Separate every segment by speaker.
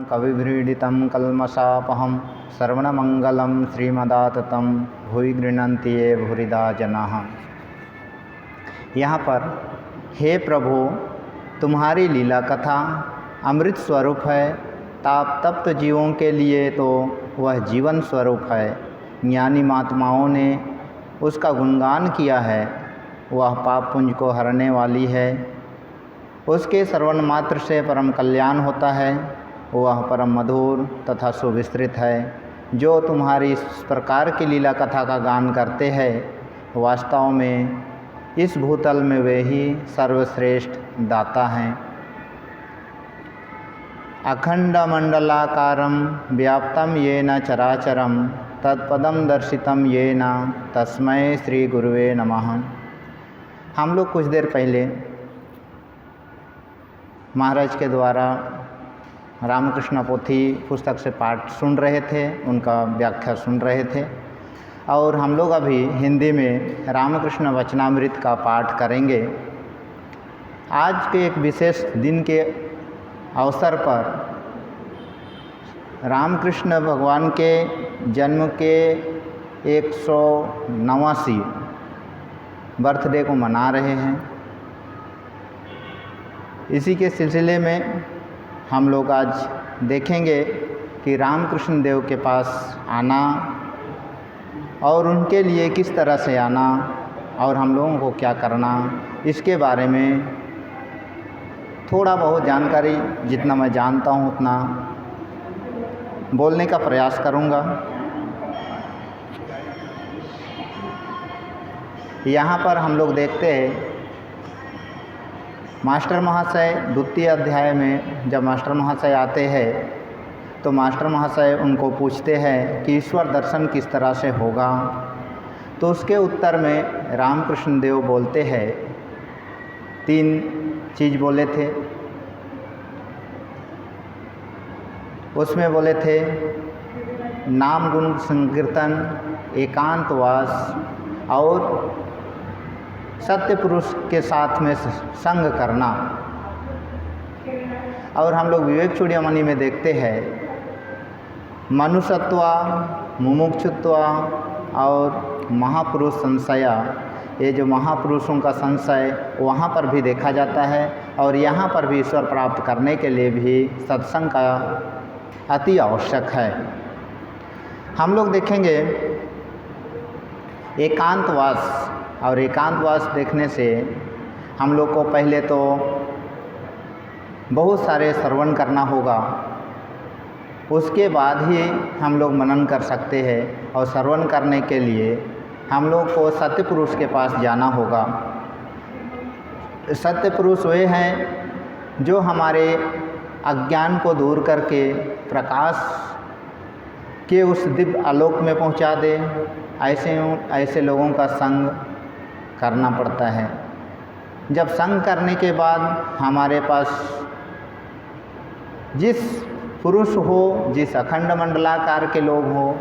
Speaker 1: कविव्रीडितं कल्मषापहं श्रवणमंगलं श्रीमदाततं भुवि गृह्णन्ति ये भूरिदा जनाः। यहाँ पर हे प्रभु, तुम्हारी लीला कथा अमृत स्वरूप है। ताप तप्त जीवों के लिए तो वह जीवन स्वरूप है। ज्ञानी महात्माओं ने उसका गुणगान किया है। वह पाप पुंज को हरने वाली है। उसके श्रवण मात्र से परम कल्याण होता है। वह परम मधुर तथा सुविस्तृत है। जो तुम्हारी इस प्रकार की लीला कथा का गान करते हैं, वास्तव में इस भूतल में वे ही सर्वश्रेष्ठ दाता हैं। अखंड मंडलाकारं व्याप्तं येन चराचरं तत्पदं दर्शितं येन तस्मै श्री गुरुवे नमः। हम लोग कुछ देर पहले महाराज के द्वारा रामकृष्ण पोथी पुस्तक से पाठ सुन रहे थे, उनका व्याख्या सुन रहे थे, और हम लोग अभी हिंदी में रामकृष्ण वचनामृत का पाठ करेंगे। आज के एक विशेष दिन के अवसर पर रामकृष्ण भगवान के जन्म के 189 बर्थडे को मना रहे हैं। इसी के सिलसिले में हम लोग आज देखेंगे कि रामकृष्ण देव के पास आना और उनके लिए किस तरह से आना और हम लोगों को क्या करना, इसके बारे में थोड़ा बहुत जानकारी, जितना मैं जानता हूँ उतना बोलने का प्रयास करूँगा। यहाँ पर हम लोग देखते हैं मास्टर महाशय द्वितीय अध्याय में जब मास्टर महाशय आते हैं तो मास्टर महाशय उनको पूछते हैं कि ईश्वर दर्शन किस तरह से होगा। तो उसके उत्तर में रामकृष्ण देव बोलते हैं, 3 चीज़ बोले थे। उसमें बोले थे नाम गुण संकीर्तन, एकांतवास और सत्य पुरुष के साथ में संग करना। और हम लोग विवेक चूड़ामणि में देखते हैं मनुष्यत्वा, मुमुक्षुत्वा और महापुरुष संशया। ये जो महापुरुषों का संशय वहाँ पर भी देखा जाता है और यहाँ पर भी ईश्वर प्राप्त करने के लिए भी सत्संग का अति आवश्यक है। हम लोग देखेंगे एकांतवास, और एकांतवास देखने से हम लोग को पहले तो बहुत सारे श्रवण करना होगा, उसके बाद ही हम लोग मनन कर सकते हैं। और श्रवण करने के लिए हम लोग को सत्य पुरुष के पास जाना होगा। सत्य पुरुष वे हैं जो हमारे अज्ञान को दूर करके प्रकाश के उस दिव्य आलोक में पहुंचा दे। ऐसे लोगों का संग करना पड़ता है। जब संग करने के बाद हमारे पास जिस पुरुष हो, जिस अखंड मंडलाकार के लोग हो,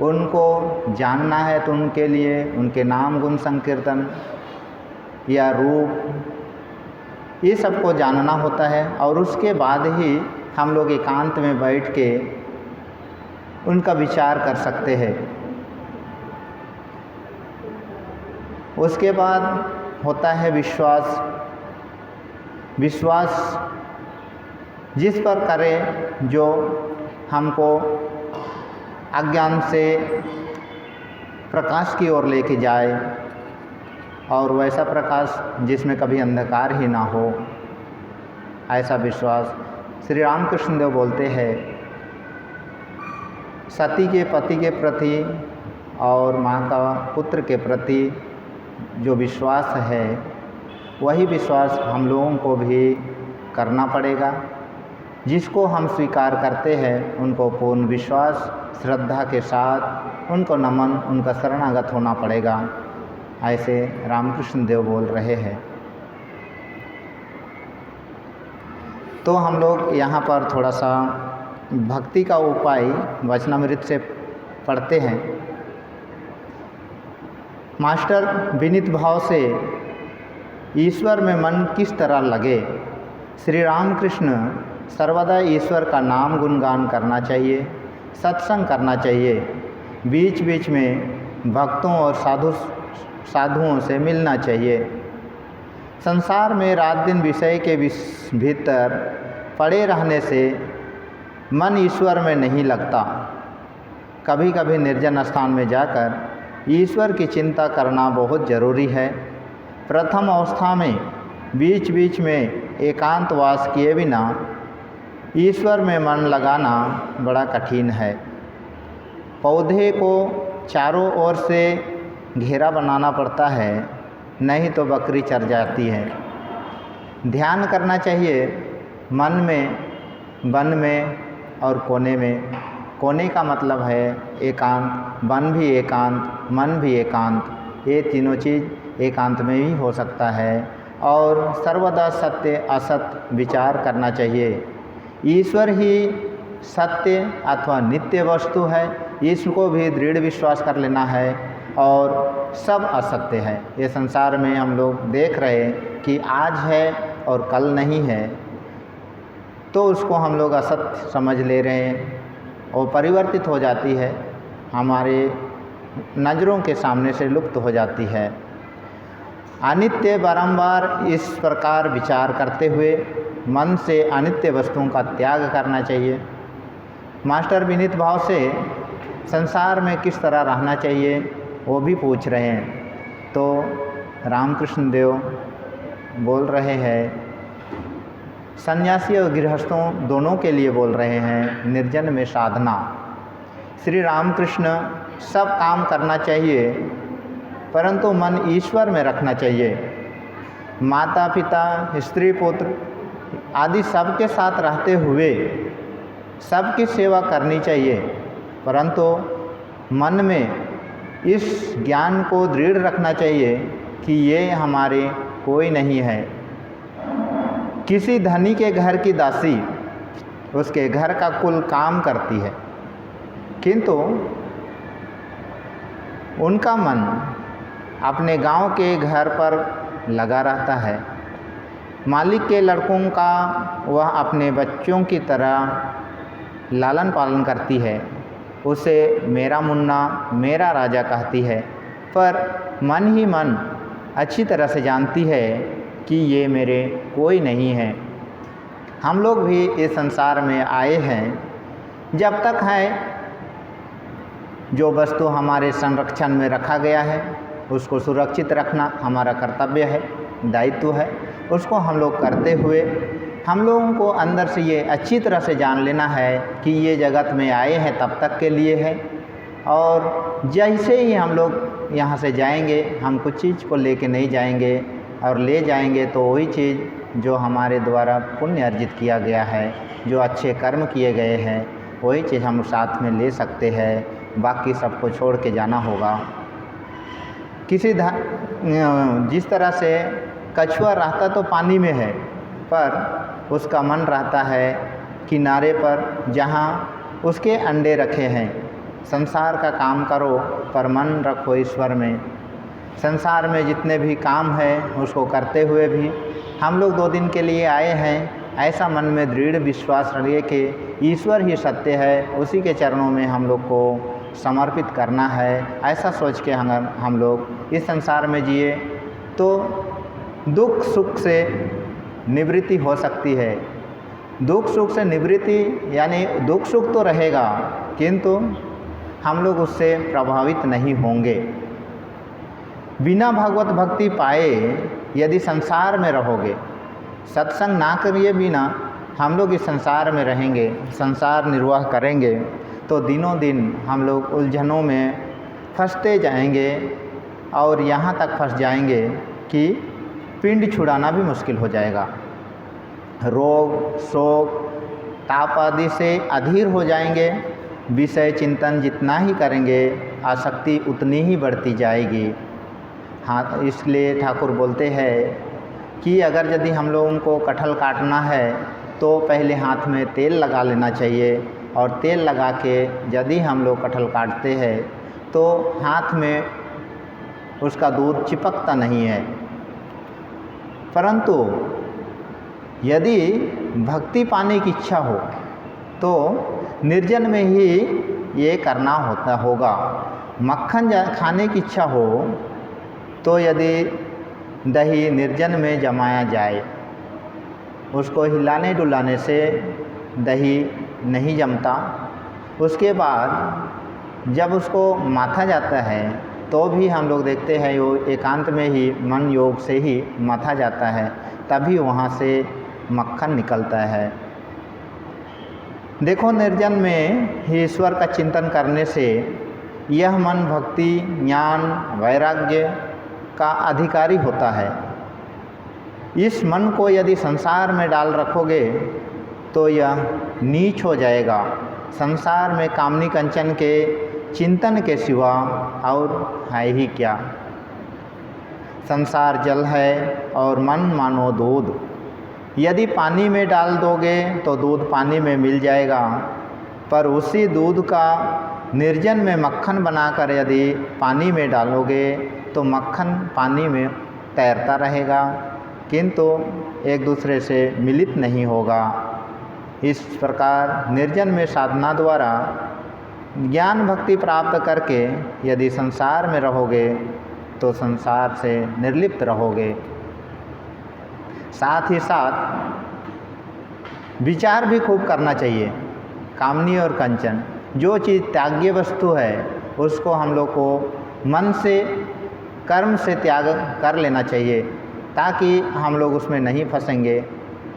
Speaker 1: उनको जानना है तो उनके लिए उनके नाम गुण संकीर्तन या रूप, ये सबको जानना होता है। और उसके बाद ही हम लोग एकांत में बैठ के उनका विचार कर सकते हैं। उसके बाद होता है विश्वास। विश्वास जिस पर करें जो हमको अज्ञान से प्रकाश की ओर लेके जाए, और वैसा प्रकाश जिसमें कभी अंधकार ही ना हो, ऐसा विश्वास। श्री रामकृष्ण देव बोलते हैं सती के पति के प्रति और माँ का पुत्र के प्रति जो विश्वास है, वही विश्वास हम लोगों को भी करना पड़ेगा। जिसको हम स्वीकार करते हैं उनको पूर्ण विश्वास श्रद्धा के साथ उनको नमन, उनका शरणागत होना पड़ेगा। ऐसे रामकृष्ण देव बोल रहे हैं। तो हम लोग यहाँ पर थोड़ा सा भक्ति का उपाय वचनामृत से पढ़ते हैं। मास्टर विनीत भाव से ईश्वर में मन किस तरह लगे। श्री रामकृष्ण सर्वदा ईश्वर का नाम गुणगान करना चाहिए, सत्संग करना चाहिए, बीच बीच में भक्तों और साधुओं से मिलना चाहिए। संसार में रात दिन विषय के भीतर पड़े रहने से मन ईश्वर में नहीं लगता। कभी कभी निर्जन स्थान में जाकर ईश्वर की चिंता करना बहुत ज़रूरी है। प्रथम अवस्था में बीच बीच में एकांतवास किए बिना ईश्वर में मन लगाना बड़ा कठिन है। पौधे को चारों ओर से घेरा बनाना पड़ता है, नहीं तो बकरी चर जाती है। ध्यान करना चाहिए मन में, वन में और कोने में। कोने का मतलब है एकांत, वन भी एकांत, मन भी एकांत। ये तीनों चीज़ एकांत में ही हो सकता है। और सर्वदा सत्य असत विचार करना चाहिए। ईश्वर ही सत्य अथवा नित्य वस्तु है, इसको भी दृढ़ विश्वास कर लेना है। और सब असत्य है। ये संसार में हम लोग देख रहे हैं कि आज है और कल नहीं है, तो उसको हम लोग असत्य समझ ले रहे हैं और परिवर्तित हो जाती है, हमारे नज़रों के सामने से लुप्त हो जाती है। अनित्य बारंबार इस प्रकार विचार करते हुए मन से अनित्य वस्तुओं का त्याग करना चाहिए। मास्टर विनीत भाव से संसार में किस तरह रहना चाहिए वो भी पूछ रहे हैं। तो रामकृष्ण देव बोल रहे हैं, सन्यासी और गृहस्थों दोनों के लिए बोल रहे हैं, निर्जन में साधना। श्री रामकृष्ण सब काम करना चाहिए परंतु मन ईश्वर में रखना चाहिए। माता पिता, स्त्री पुत्र आदि सबके साथ रहते हुए सबकी सेवा करनी चाहिए, परंतु मन में इस ज्ञान को दृढ़ रखना चाहिए कि ये हमारे कोई नहीं है। किसी धनी के घर की दासी उसके घर का कुल काम करती है, किंतु उनका मन अपने गांव के घर पर लगा रहता है। मालिक के लड़कों का वह अपने बच्चों की तरह लालन पालन करती है, उसे मेरा मुन्ना मेरा राजा कहती है, पर मन ही मन अच्छी तरह से जानती है कि ये मेरे कोई नहीं है। हम लोग भी इस संसार में आए हैं, जब तक है जो वस्तु हमारे संरक्षण में रखा गया है उसको सुरक्षित रखना हमारा कर्तव्य है, दायित्व है। उसको हम लोग करते हुए हम लोगों को अंदर से ये अच्छी तरह से जान लेना है कि ये जगत में आए हैं तब तक के लिए है, और जैसे ही हम लोग यहाँ से जाएंगे हम कुछ चीज़ को लेके नहीं जाएंगे, और ले जाएंगे तो वही चीज़ जो हमारे द्वारा पुण्य अर्जित किया गया है, जो अच्छे कर्म किए गए हैं, वही चीज़ हम साथ में ले सकते हैं। बाकी सबको छोड़ के जाना होगा। जिस तरह से कछुआ रहता तो पानी में है, पर उसका मन रहता है किनारे पर जहाँ उसके अंडे रखे हैं। संसार का काम करो पर मन रखो ईश्वर में। संसार में जितने भी काम है उसको करते हुए भी हम लोग 2 दिन के लिए आए हैं, ऐसा मन में दृढ़ विश्वास रखिए कि ईश्वर ही सत्य है, उसी के चरणों में हम लोग को समर्पित करना है। ऐसा सोच के हम लोग इस संसार में जिए तो दुख सुख से निवृत्ति हो सकती है। दुख सुख से निवृत्ति यानी दुख सुख तो रहेगा, किंतु हम लोग उससे प्रभावित नहीं होंगे। बिना भगवत भक्ति पाए यदि संसार में रहोगे, सत्संग ना करिए बिना हम लोग इस संसार में रहेंगे, संसार निर्वाह करेंगे, तो दिनों दिन हम लोग उलझनों में फंसते जाएंगे और यहाँ तक फंस जाएंगे कि पिंड छुड़ाना भी मुश्किल हो जाएगा। रोग शोक ताप आदि से अधीर हो जाएंगे। विषय चिंतन जितना ही करेंगे आसक्ति उतनी ही बढ़ती जाएगी। हाँ, इसलिए ठाकुर बोलते हैं कि अगर यदि हम लोगों को कटहल काटना है तो पहले हाथ में तेल लगा लेना चाहिए, और तेल लगा के यदि हम लोग कटहल काटते हैं तो हाथ में उसका दूध चिपकता नहीं है। परंतु यदि भक्ति पाने की इच्छा हो तो निर्जन में ही ये करना होगा। मक्खन खाने की इच्छा हो तो यदि दही निर्जन में जमाया जाए, उसको हिलाने डुलाने से दही नहीं जमता। उसके बाद जब उसको माथा जाता है तो भी हम लोग देखते हैं वो एकांत में ही मन योग से ही माथा जाता है, तभी वहाँ से मक्खन निकलता है। देखो, निर्जन में ही ईश्वर का चिंतन करने से यह मन भक्ति, ज्ञान, वैराग्य का अधिकारी होता है। इस मन को यदि संसार में डाल रखोगे तो यह नीच हो जाएगा। संसार में कामनी कंचन के चिंतन के सिवा और है ही क्या। संसार जल है और मन मानो दूध। यदि पानी में डाल दोगे तो दूध पानी में मिल जाएगा, पर उसी दूध का निर्जन में मक्खन बनाकर यदि पानी में डालोगे तो मक्खन पानी में तैरता रहेगा, किंतु एक दूसरे से मिलित नहीं होगा। इस प्रकार निर्जन में साधना द्वारा ज्ञान भक्ति प्राप्त करके यदि संसार में रहोगे तो संसार से निर्लिप्त रहोगे। साथ ही साथ विचार भी खूब करना चाहिए। कामनी और कंचन जो चीज़ त्याग्य वस्तु है उसको हम लोग को मन से, कर्म से त्याग कर लेना चाहिए, ताकि हम लोग उसमें नहीं फंसेंगे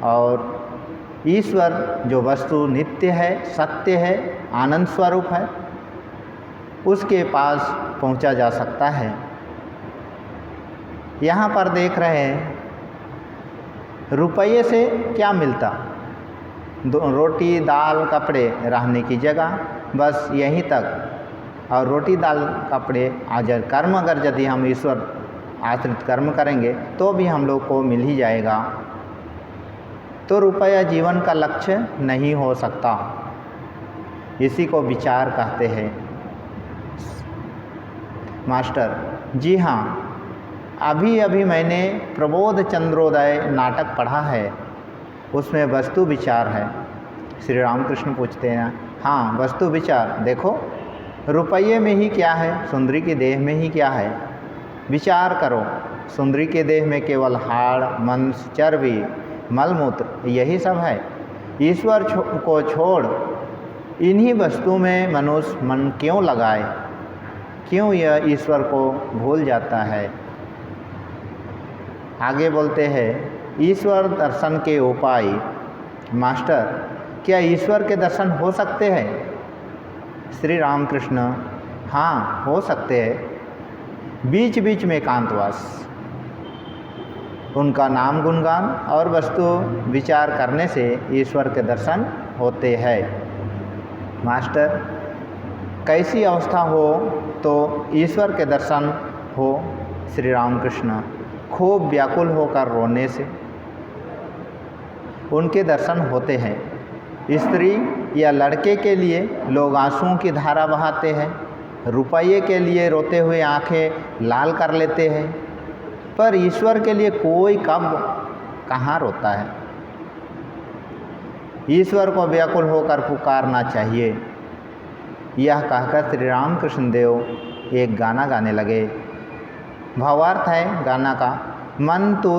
Speaker 1: और ईश्वर जो वस्तु नित्य है, सत्य है, आनंद स्वरूप है, उसके पास पहुंचा जा सकता है। यहाँ पर देख रहे हैं रुपये से क्या मिलता, रोटी दाल कपड़े, रहने की जगह, बस यहीं तक। और रोटी दाल कपड़े आज कर्म अगर यदि हम ईश्वर आश्रित कर्म करेंगे तो भी हम लोग को मिल ही जाएगा। तो रुपया जीवन का लक्ष्य नहीं हो सकता। इसी को विचार कहते हैं। मास्टर जी हाँ, अभी मैंने प्रबोध चंद्रोदय नाटक पढ़ा है, उसमें वस्तु विचार है। श्री रामकृष्ण पूछते हैं, हाँ वस्तु विचार देखो, रुपये में ही क्या है, सुंदरी के देह में ही क्या है। विचार करो, सुंदरी के देह में केवल हाड़, मांस, चर्बी, मलमूत्र यही सब है। ईश्वर को छोड़ इन्हीं वस्तु में मनुष्य मन क्यों लगाए, क्यों यह ईश्वर को भूल जाता है। आगे बोलते हैं ईश्वर दर्शन के उपाय। मास्टर क्या ईश्वर के दर्शन हो सकते हैं? श्री रामकृष्ण, हाँ हो सकते हैं। बीच बीच में एकांतवास, उनका नाम गुणगान और वस्तु विचार करने से ईश्वर के दर्शन होते हैं। मास्टर कैसी अवस्था हो तो ईश्वर के दर्शन हो? श्री रामकृष्ण, खूब व्याकुल होकर रोने से उनके दर्शन होते हैं। स्त्री या लड़के के लिए लोग आंसुओं की धारा बहाते हैं, रुपये के लिए रोते हुए आंखें लाल कर लेते हैं, पर ईश्वर के लिए कोई कब कहाँ रोता है। ईश्वर को व्याकुल होकर पुकारना चाहिए। यह कहकर श्री रामकृष्ण देव एक गाना गाने लगे। भावार्थ है गाना का, मन तू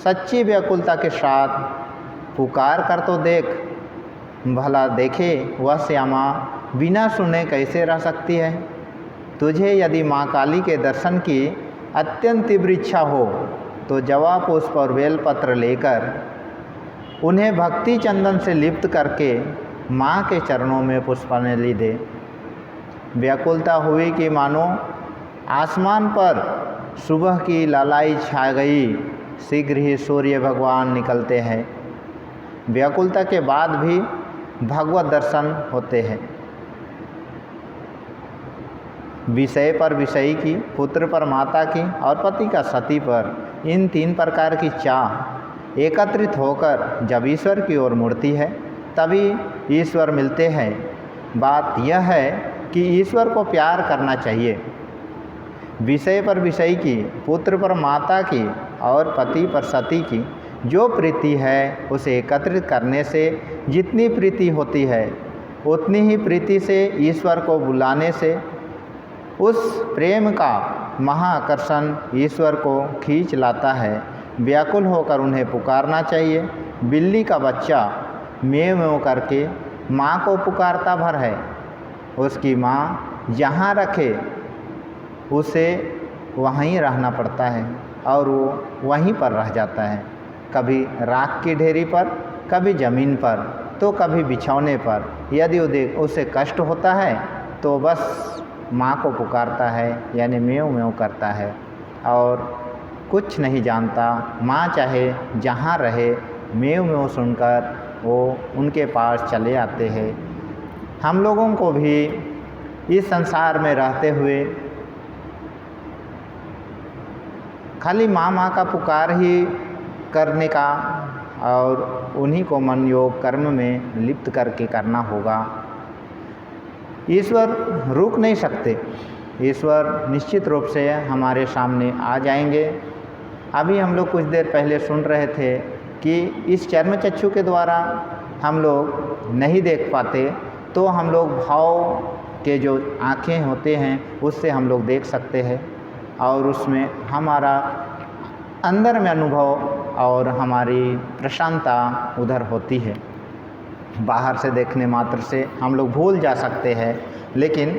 Speaker 1: सच्ची व्याकुलता के साथ पुकार कर तो देख, भला देखे वह श्यामा बिना सुने कैसे रह सकती है। तुझे यदि माँ काली के दर्शन की अत्यंत तीव्र इच्छा हो तो जवा पुष्प और बेलपत्र लेकर उन्हें भक्ति चंदन से लिप्त करके माँ के चरणों में पुष्पांजलि दे। व्याकुलता हुई कि मानो आसमान पर सुबह की लालाई छा गई, शीघ्र ही सूर्य भगवान निकलते हैं। व्याकुलता के बाद भी भगवत दर्शन होते हैं। विषय पर विषयी की, पुत्र पर माता की और पति का सती पर, इन तीन प्रकार की चाह एकत्रित होकर जब ईश्वर की ओर मुड़ती है तभी ईश्वर मिलते हैं। बात यह है कि ईश्वर को प्यार करना चाहिए। विषय पर विषयी की, पुत्र पर माता की और पति पर सती की, जो प्रीति है उसे एकत्रित करने से जितनी प्रीति होती है उतनी ही प्रीति से ईश्वर को बुलाने से उस प्रेम का महाआकर्षण ईश्वर को खींच लाता है। व्याकुल होकर उन्हें पुकारना चाहिए। बिल्ली का बच्चा मेव मेव करके माँ को पुकारता भर है, उसकी माँ जहाँ रखे उसे वहीं रहना पड़ता है और वो वहीं पर रह जाता है, कभी राख की ढेरी पर, कभी ज़मीन पर, तो कभी बिछौने पर। यदि उसे कष्ट होता है तो बस माँ को पुकारता है, यानी मेव मेव करता है और कुछ नहीं जानता। माँ चाहे जहाँ रहे मेव मेव सुनकर वो उनके पास चले आते हैं। हम लोगों को भी इस संसार में रहते हुए खाली माँ माँ का पुकार ही करने का और उन्हीं को मन योग कर्म में लिप्त करके करना होगा। ईश्वर रुक नहीं सकते, ईश्वर निश्चित रूप से हमारे सामने आ जाएंगे। अभी हम लोग कुछ देर पहले सुन रहे थे कि इस चर्म चक्षु के द्वारा हम लोग नहीं देख पाते, तो हम लोग भाव के जो आँखें होते हैं उससे हम लोग देख सकते हैं और उसमें हमारा अंदर में अनुभव और हमारी प्रशांतता उधर होती है। बाहर से देखने मात्र से हम लोग भूल जा सकते हैं, लेकिन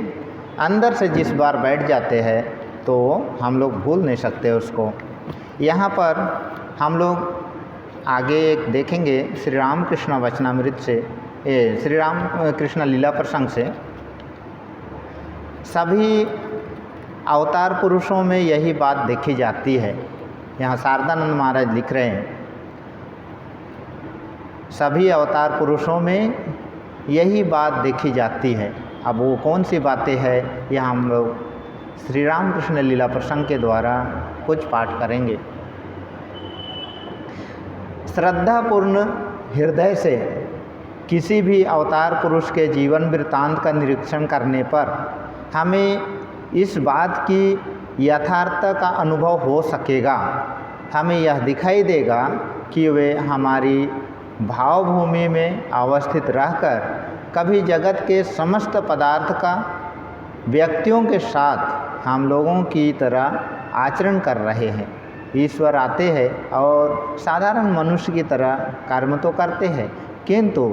Speaker 1: अंदर से जिस बार बैठ जाते हैं तो हम लोग भूल नहीं सकते उसको। यहाँ पर हम लोग आगे एक देखेंगे श्री राम कृष्ण वचनामृत से, श्री राम कृष्ण लीला प्रसंग से। सभी अवतार पुरुषों में यही बात देखी जाती है। यहाँ शारदानंद महाराज लिख रहे हैं, सभी अवतार पुरुषों में यही बात देखी जाती है। अब वो कौन सी बातें हैं, यह हम लोग श्री राम कृष्ण लीला प्रसंग के द्वारा कुछ पाठ करेंगे। श्रद्धापूर्ण हृदय से किसी भी अवतार पुरुष के जीवन वृत्तांत का निरीक्षण करने पर हमें इस बात की यथार्थ का अनुभव हो सकेगा। हमें यह दिखाई देगा कि वे हमारी भावभूमि में अवस्थित रहकर कभी जगत के समस्त पदार्थ का व्यक्तियों के साथ हम लोगों की तरह आचरण कर रहे हैं। ईश्वर आते हैं और साधारण मनुष्य की तरह कर्म तो करते हैं, किंतु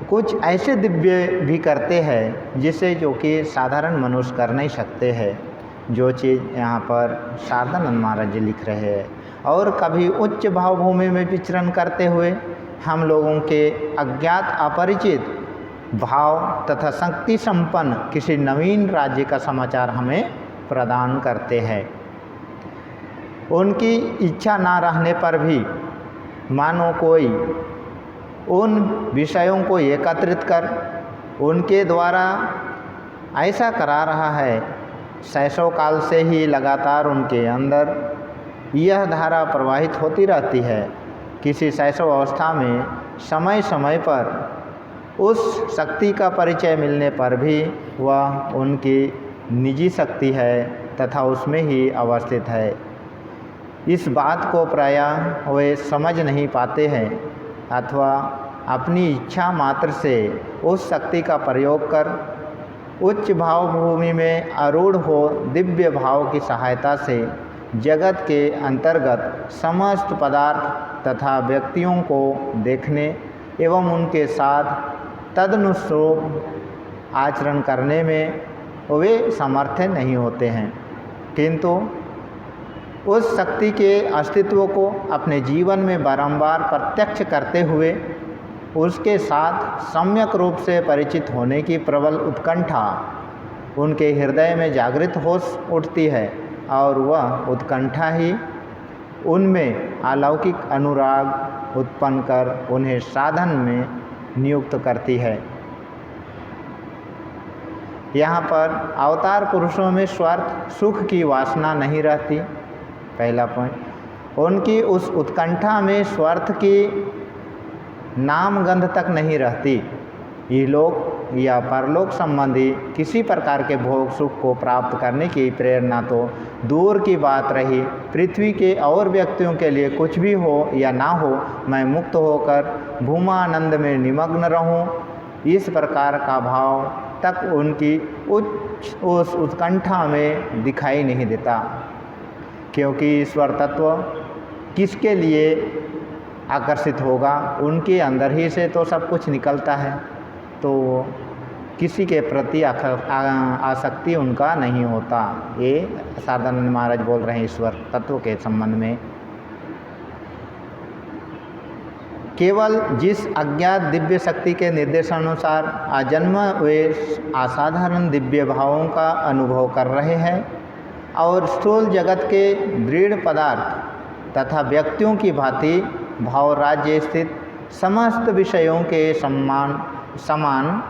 Speaker 1: कुछ ऐसे दिव्य भी करते हैं जिसे जो कि साधारण मनुष्य कर नहीं सकते हैं। जो चीज़ यहाँ पर शारदानंद महाराज जी लिख रहे हैं। और कभी उच्च भावभूमि में विचरण करते हुए हम लोगों के अज्ञात अपरिचित भाव तथा शक्ति संपन्न किसी नवीन राज्य का समाचार हमें प्रदान करते हैं। उनकी इच्छा ना रहने पर भी मानो कोई उन विषयों को एकत्रित कर उनके द्वारा ऐसा करा रहा है। सैसों काल से ही लगातार उनके अंदर यह धारा प्रवाहित होती रहती है। किसी सैसव अवस्था में समय समय पर उस शक्ति का परिचय मिलने पर भी वह उनकी निजी शक्ति है तथा उसमें ही अवस्थित है। इस बात को प्रायः वे समझ नहीं पाते हैं अथवा अपनी इच्छा मात्र से उस शक्ति का प्रयोग कर उच्च भावभूमि में आरूढ़ हो दिव्य भाव की सहायता से जगत के अंतर्गत समस्त पदार्थ तथा व्यक्तियों को देखने एवं उनके साथ तदनुरूप आचरण करने में वे समर्थ नहीं होते हैं, किंतु उस शक्ति के अस्तित्व को अपने जीवन में बारंबार प्रत्यक्ष करते हुए उसके साथ सम्यक रूप से परिचित होने की प्रबल उत्कंठा उनके हृदय में जागृत हो उठती है और वह उत्कंठा ही उनमें अलौकिक अनुराग उत्पन्न कर उन्हें साधन में नियुक्त करती है। यहाँ पर अवतार पुरुषों में स्वार्थ सुख की वासना नहीं रहती। पहला पॉइंट, उनकी उस उत्कंठा में स्वार्थ की नाम गंध तक नहीं रहती। ये लोग या परलोक संबंधी किसी प्रकार के भोग सुख को प्राप्त करने की प्रेरणा तो दूर की बात रही, पृथ्वी के और व्यक्तियों के लिए कुछ भी हो या ना हो, मैं मुक्त होकर भूमानंद में निमग्न रहूं, इस प्रकार का भाव तक उनकी उस उत्कंठा में दिखाई नहीं देता। क्योंकि ईश्वर तत्व किसके लिए आकर्षित होगा, उनके अंदर ही से तो सब कुछ निकलता है, तो किसी के प्रति आसक्ति उनका नहीं होता। ये सारदानंद महाराज बोल रहे हैं ईश्वर तत्व के संबंध में। केवल जिस अज्ञात दिव्य शक्ति के निर्देशानुसार आजन्म वे असाधारण दिव्य भावों का अनुभव कर रहे हैं और स्थूल जगत के दृढ़ पदार्थ तथा व्यक्तियों की भांति भाव राज्य स्थित समस्त विषयों के समान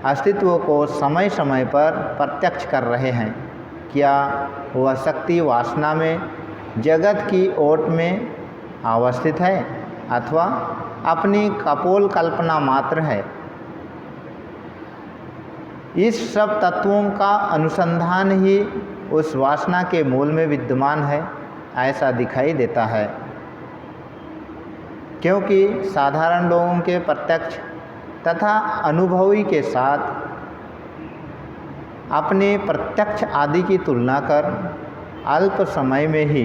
Speaker 1: अस्तित्व को समय समय पर प्रत्यक्ष कर रहे हैं, क्या वह शक्ति वासना में जगत की ओट में अवस्थित है अथवा अपनी कपोल कल्पना मात्र है? इस सब तत्वों का अनुसंधान ही उस वासना के मूल में विद्यमान है, ऐसा दिखाई देता है। क्योंकि साधारण लोगों के प्रत्यक्ष तथा अनुभवी के साथ अपने प्रत्यक्ष आदि की तुलना कर अल्प समय में ही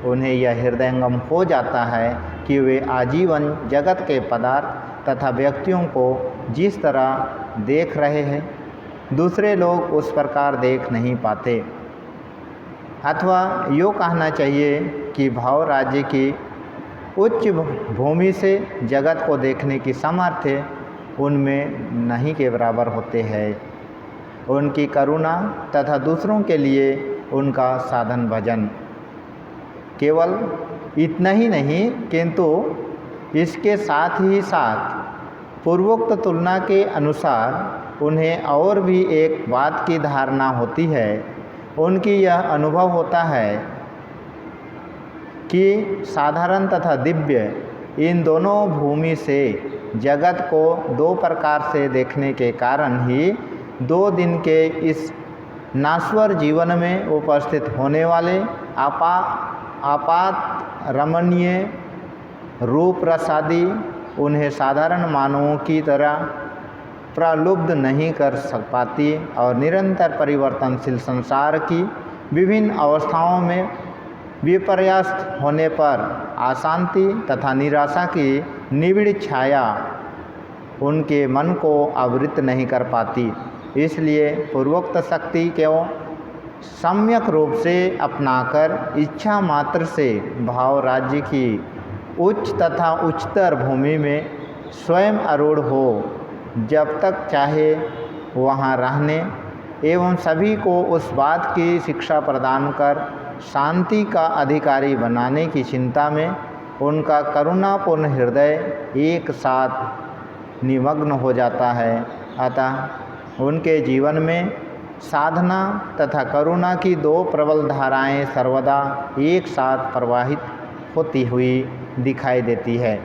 Speaker 1: उन्हें यह हृदयंगम हो जाता है कि वे आजीवन जगत के पदार्थ तथा व्यक्तियों को जिस तरह देख रहे हैं, दूसरे लोग उस प्रकार देख नहीं पाते, अथवा यूँ कहना चाहिए कि भाव राज्य की उच्च भूमि से जगत को देखने की सामर्थ्य उनमें नहीं के बराबर होते हैं। उनकी करुणा तथा दूसरों के लिए उनका साधन भजन केवल इतना ही नहीं, किंतु इसके साथ ही साथ पूर्वोक्त तुलना के अनुसार उन्हें और भी एक बात की धारणा होती है। उनकी यह अनुभव होता है कि साधारण तथा दिव्य इन दोनों भूमि से जगत को दो प्रकार से देखने के कारण ही 2 दिन के इस नाश्वर जीवन में उपस्थित होने वाले आपात रमणीय रूप रसादी उन्हें साधारण मानवों की तरह प्रलुब्ध नहीं कर पाती और निरंतर परिवर्तनशील संसार की विभिन्न अवस्थाओं में विपर्यास्त होने पर अशांति तथा निराशा की निबिड़ छाया उनके मन को आवृत नहीं कर पाती। इसलिए पूर्वोक्त शक्ति को सम्यक रूप से अपनाकर इच्छा मात्र से भाव राज्य की उच्च तथा उच्चतर भूमि में स्वयं आरूढ़ हो, जब तक चाहे वहाँ रहने एवं सभी को उस बात की शिक्षा प्रदान कर शांति का अधिकारी बनाने की चिंता में उनका करुणापूर्ण हृदय एक साथ निमग्न हो जाता है। अतः उनके जीवन में साधना तथा करुणा की 2 प्रबल धाराएं सर्वदा एक साथ प्रवाहित होती हुई दिखाई देती है।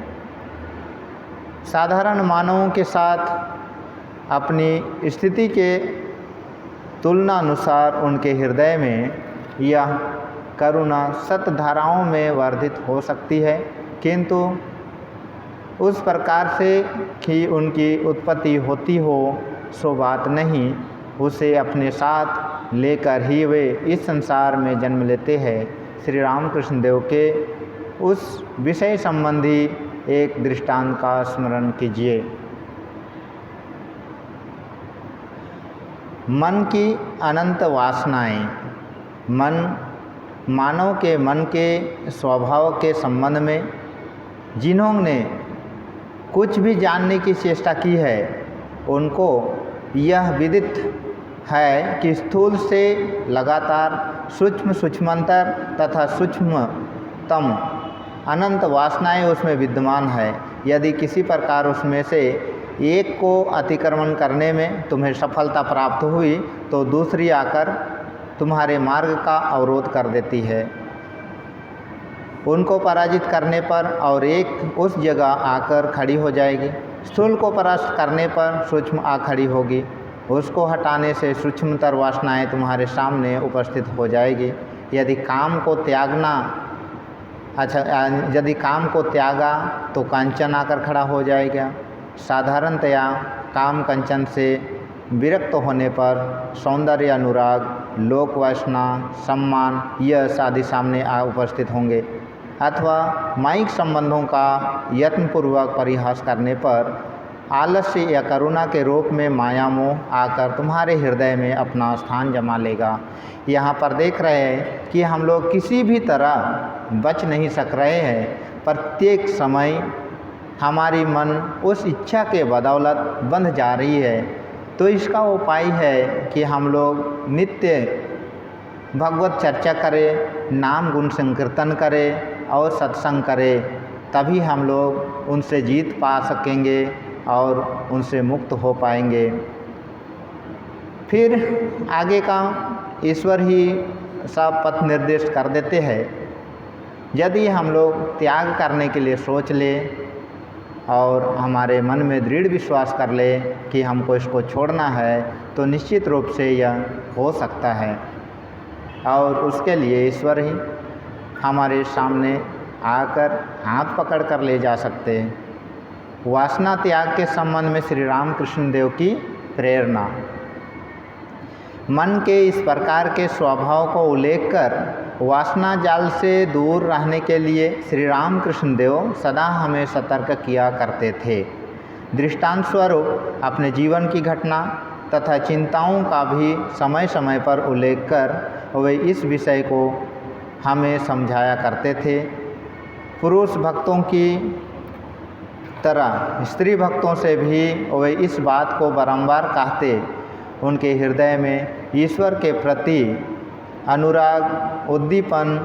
Speaker 1: साधारण मानवों के साथ अपनी स्थिति के तुलनानुसार उनके हृदय में यह करुणा सतधाराओं में वर्धित हो सकती है, किंतु उस प्रकार से कि उनकी उत्पत्ति होती हो सो बात नहीं। उसे अपने साथ लेकर ही वे इस संसार में जन्म लेते हैं। श्री रामकृष्ण देव के उस विषय संबंधी एक दृष्टांत का स्मरण कीजिए। मन की अनंत वासनाएं मानव के मन के स्वभाव के संबंध में जिन्होंने कुछ भी जानने की चेष्टा की है, उनको यह विदित है कि स्थूल से लगातार सूक्ष्मतर तथा सूक्ष्मतम अनंत वासनाएं उसमें विद्यमान है। यदि किसी प्रकार उसमें से एक को अतिक्रमण करने में तुम्हें सफलता प्राप्त हुई तो दूसरी आकर तुम्हारे मार्ग का अवरोध कर देती है। उनको पराजित करने पर और एक उस जगह आकर खड़ी हो जाएगी। स्थूल को परास्त करने पर सूक्ष्म आ खड़ी होगी, उसको हटाने से सूक्ष्मतर वासनाएं तुम्हारे सामने उपस्थित हो जाएगी। यदि काम को त्यागा तो कांचन आकर खड़ा हो जाएगा। साधारणतया काम कंचन से विरक्त होने पर सौंदर्य अनुराग, लोक वासना, सम्मान, यश आदि सामने आ उपस्थित होंगे, अथवा माइक संबंधों का यत्नपूर्वक परिहास करने पर आलस्य या करुणा के रूप में माया मोह आकर तुम्हारे हृदय में अपना स्थान जमा लेगा। यहाँ पर देख रहे हैं कि हम लोग किसी भी तरह बच नहीं सक रहे हैं। प्रत्येक समय हमारी मन उस इच्छा के बदौलत बंध जा रही है। तो इसका उपाय है कि हम लोग नित्य भगवत चर्चा करें, नाम गुण संकीर्तन करें और सत्संग करें, तभी हम लोग उनसे जीत पा सकेंगे और उनसे मुक्त हो पाएंगे। फिर आगे का ईश्वर ही सब पथ निर्देश कर देते हैं। यदि हम लोग त्याग करने के लिए सोच ले और हमारे मन में दृढ़ विश्वास कर ले कि हमको इसको छोड़ना है, तो निश्चित रूप से यह हो सकता है। और उसके लिए ईश्वर ही हमारे सामने आकर हाथ पकड़ कर ले जा सकते हैं। वासना त्याग के संबंध में श्री रामकृष्ण देव की प्रेरणा। मन के इस प्रकार के स्वभाव को उल्लेख कर वासना जाल से दूर रहने के लिए श्री रामकृष्ण देव सदा हमें सतर्क किया करते थे। दृष्टांत स्वरूप अपने जीवन की घटना तथा चिंताओं का भी समय समय पर उल्लेख कर वे इस विषय को हमें समझाया करते थे। पुरुष भक्तों की तरह स्त्री भक्तों से भी वे इस बात को बारंबार कहते, उनके हृदय में ईश्वर के प्रति अनुराग उद्दीपन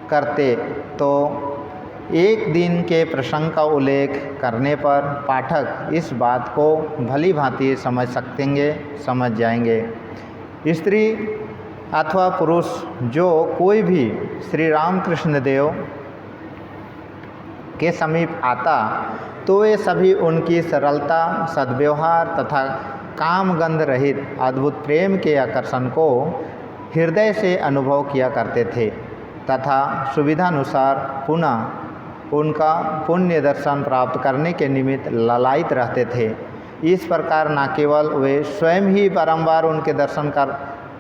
Speaker 1: करते। तो एक दिन के प्रसंग का उल्लेख करने पर पाठक इस बात को भली भांति समझ जाएंगे। स्त्री अथवा पुरुष जो कोई भी श्री रामकृष्ण देव के समीप आता, तो वे सभी उनकी सरलता, सद्व्यवहार तथा काम गंध रहित अद्भुत प्रेम के आकर्षण को हृदय से अनुभव किया करते थे तथा सुविधानुसार पुनः उनका पुण्य दर्शन प्राप्त करने के निमित्त लालायित रहते थे। इस प्रकार न केवल वे स्वयं ही बारंबार उनके दर्शन कर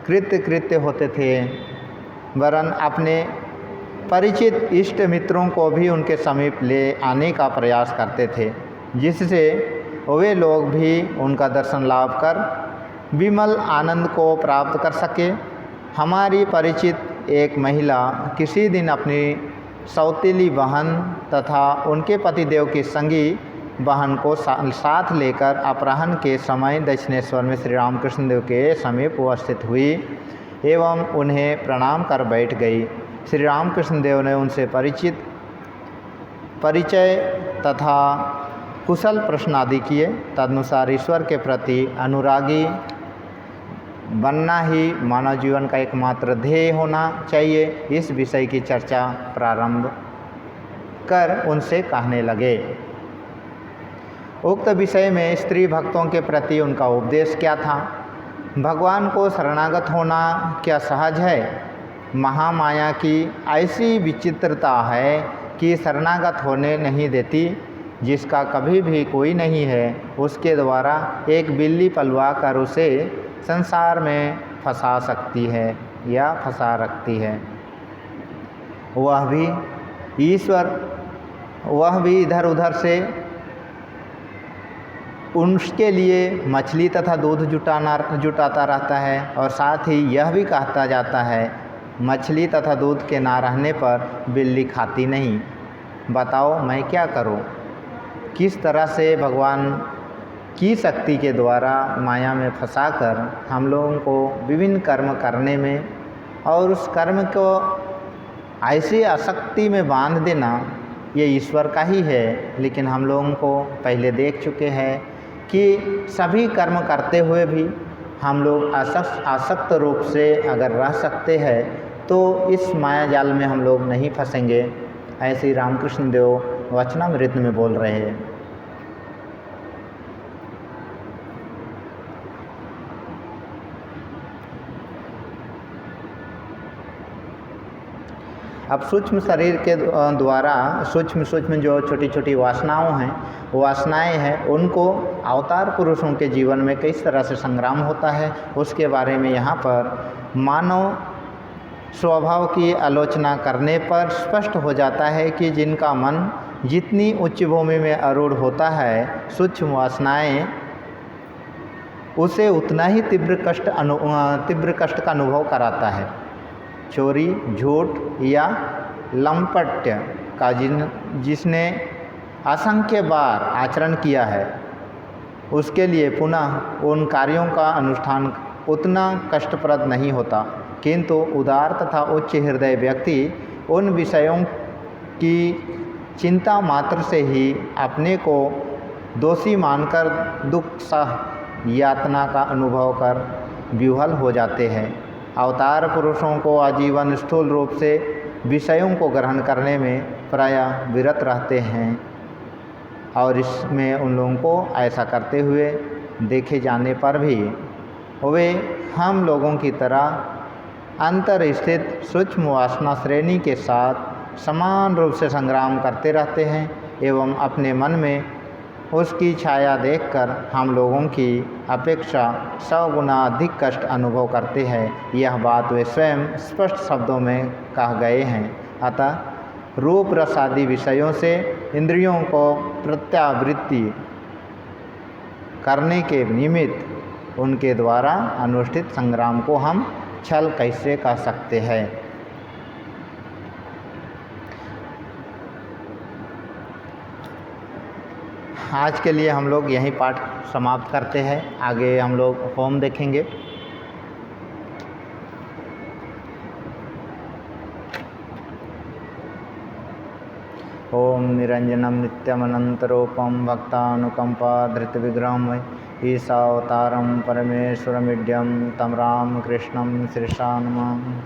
Speaker 1: कृत्य होते थे, वरन अपने परिचित इष्ट मित्रों को भी उनके समीप ले आने का प्रयास करते थे, जिससे वे लोग भी उनका दर्शन लाभ कर विमल आनंद को प्राप्त कर सके। हमारी परिचित एक महिला किसी दिन अपनी सौतेली बहन तथा उनके पतिदेव की संगी बहन को साथ लेकर अपराह्न के समय दक्षिणेश्वर में श्री रामकृष्ण देव के समीप उपस्थित हुई एवं उन्हें प्रणाम कर बैठ गई। श्री रामकृष्ण देव ने उनसे परिचय तथा कुशल प्रश्न आदि किए। तदनुसार ईश्वर के प्रति अनुरागी बनना ही मानव जीवन का एकमात्र ध्येय होना चाहिए, इस विषय की चर्चा प्रारंभ कर उनसे कहने लगे। उक्त विषय में स्त्री भक्तों के प्रति उनका उपदेश क्या था? भगवान को शरणागत होना क्या सहज है? महामाया की ऐसी विचित्रता है कि शरणागत होने नहीं देती। जिसका कभी भी कोई नहीं है, उसके द्वारा एक बिल्ली पलवा कर उसे संसार में फंसा सकती है या फंसा रखती है। वह भी इधर उधर से उसके लिए मछली तथा दूध जुटाता रहता है और साथ ही यह भी कहता जाता है, मछली तथा दूध के ना रहने पर बिल्ली खाती नहीं। बताओ मैं क्या करूं? किस तरह से भगवान की शक्ति के द्वारा माया में फंसाकर हम लोगों को विभिन्न कर्म करने में और उस कर्म को ऐसी आसक्ति में बांध देना, ये ईश्वर का ही है। लेकिन हम लोगों को पहले देख चुके हैं कि सभी कर्म करते हुए भी हम लोग आसक्त रूप से अगर रह सकते हैं तो इस माया जाल में हम लोग नहीं फंसेंगे। ऐसे रामकृष्ण देव वचनामृत में बोल रहे हैं। अब सूक्ष्म शरीर के द्वारा सूक्ष्म जो छोटी छोटी वासनाएं हैं उनको अवतार पुरुषों के जीवन में किस तरह से संग्राम होता है उसके बारे में यहाँ पर मानव स्वभाव की आलोचना करने पर स्पष्ट हो जाता है कि जिनका मन जितनी उच्च भूमि में आरूढ़ होता है, सूक्ष्म वासनाएं उसे उतना ही तीव्र कष्ट का अनुभव कराता है। चोरी, झूठ या लंपट्य का जिसने असंख्य बार आचरण किया है उसके लिए पुनः उन कार्यों का अनुष्ठान उतना कष्टप्रद नहीं होता, किंतु उदार तथा उच्च हृदय व्यक्ति उन विषयों की चिंता मात्र से ही अपने को दोषी मानकर दुख सह यातना का अनुभव कर विह्वल हो जाते हैं। अवतार पुरुषों को आजीवन स्थूल रूप से विषयों को ग्रहण करने में प्रायः विरत रहते हैं और इसमें उन लोगों को ऐसा करते हुए देखे जाने पर भी वे हम लोगों की तरह अंतर स्थित सूक्ष्म वासना श्रेणी के साथ समान रूप से संग्राम करते रहते हैं एवं अपने मन में उसकी छाया देखकर हम लोगों की अपेक्षा 100 गुना अधिक कष्ट अनुभव करते हैं। यह बात वे स्वयं स्पष्ट शब्दों में कह गए हैं। अतः रूप रस आदि विषयों से इंद्रियों को प्रत्यावृत्ति करने के निमित्त उनके द्वारा अनुष्ठित संग्राम को हम छल कैसे कह सकते हैं। आज के लिए हम लोग यहीं पाठ समाप्त करते हैं। आगे हम लोग होम देखेंगे। ओम निरंजनम नित्यमनंतरूपम भक्तानुकंपा धृतविग्रहम ईशावतारम परमेश्वरमिड्यम तम रामकृष्णं शिरसा नमामि।